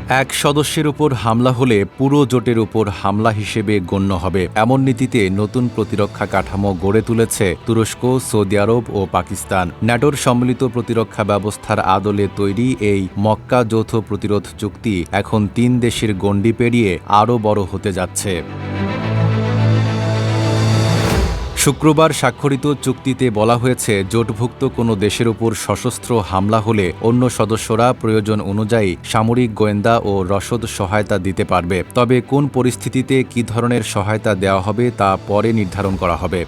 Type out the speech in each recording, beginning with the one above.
এক সদস্যের উপর হামলা হলে পুরো জোটের উপর হামলা হিসেবে গণ্য হবে এমন নীতিতে নতুন প্রতিরক্ষা কাঠামো গড়ে তুলেছে তুরস্ক, সৌদি আরব ও পাকিস্তান। ন্যাটোর সম্মিলিত প্রতিরক্ষা ব্যবস্থার আদলে তৈরি এই মক্কা যৌথ প্রতিরোধ চুক্তি এখন ৩ দেশের গণ্ডি পেরিয়ে আরও বড় হতে যাচ্ছে। শুক্রবার স্বাক্ষরিত চুক্তিতে বলা হয়েছে, জোটভুক্ত কোনো দেশের উপর সশস্ত্র হামলা হলে অন্য সদস্যরা প্রয়োজন অনুযায়ী সামরিক, গোয়েন্দা ও রসদ সহায়তা দিতে পারবে। তবে কোন পরিস্থিতিতে কী ধরনের সহায়তা দেওয়া হবে তা পরে নির্ধারণ করা হবে।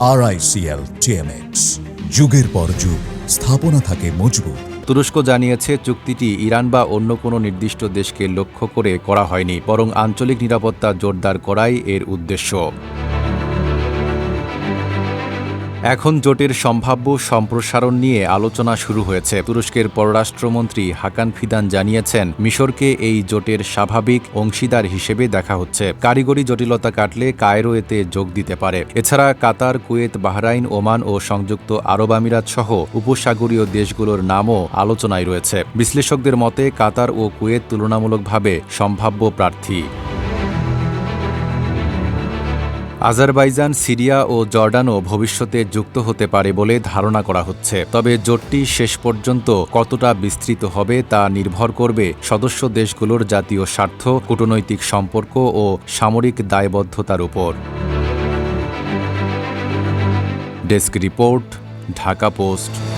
RICL TMX, যুগের পর যুগ স্থাপনা থাকে মজবুত। তুরস্ক জানিয়েছে, চুক্তিটি ইরান বা অন্য কোনো নির্দিষ্ট দেশকে লক্ষ্য করে করা হয়নি, বরং আঞ্চলিক নিরাপত্তা জোরদার করাই এর উদ্দেশ্য। এখন জোটের সম্ভাব্য সম্প্রসারণ নিয়ে আলোচনা শুরু হয়েছে। তুরস্কের পররাষ্ট্রমন্ত্রী হাকান ফিদান জানিয়েছেন, মিশরকে এই জোটের স্বাভাবিক অংশীদার হিসেবে দেখা হচ্ছে। কারিগরি জটিলতা কাটলে কায়রো এতে যোগ দিতে পারে। এছাড়া কাতার, কুয়েত, বাহরাইন, ওমান ও সংযুক্ত আরব আমিরাত সহ উপসাগরীয় দেশগুলোর নামও আলোচনায় রয়েছে। বিশ্লেষকদের মতে, কাতার ও কুয়েত তুলনামূলকভাবে সম্ভাব্য প্রার্থী। আজারবাইজান, সিরিয়া ও জর্ডানও ভবিষ্যতে যুক্ত হতে পারে বলে ধারণা করা হচ্ছে। তবে জোটটি শেষ পর্যন্ত কতটা বিস্তৃত হবে তা নির্ভর করবে সদস্য দেশগুলোর জাতীয় স্বার্থ, কূটনৈতিক সম্পর্ক ও সামরিক দায়বদ্ধতার উপর। Desk report, Dhaka post.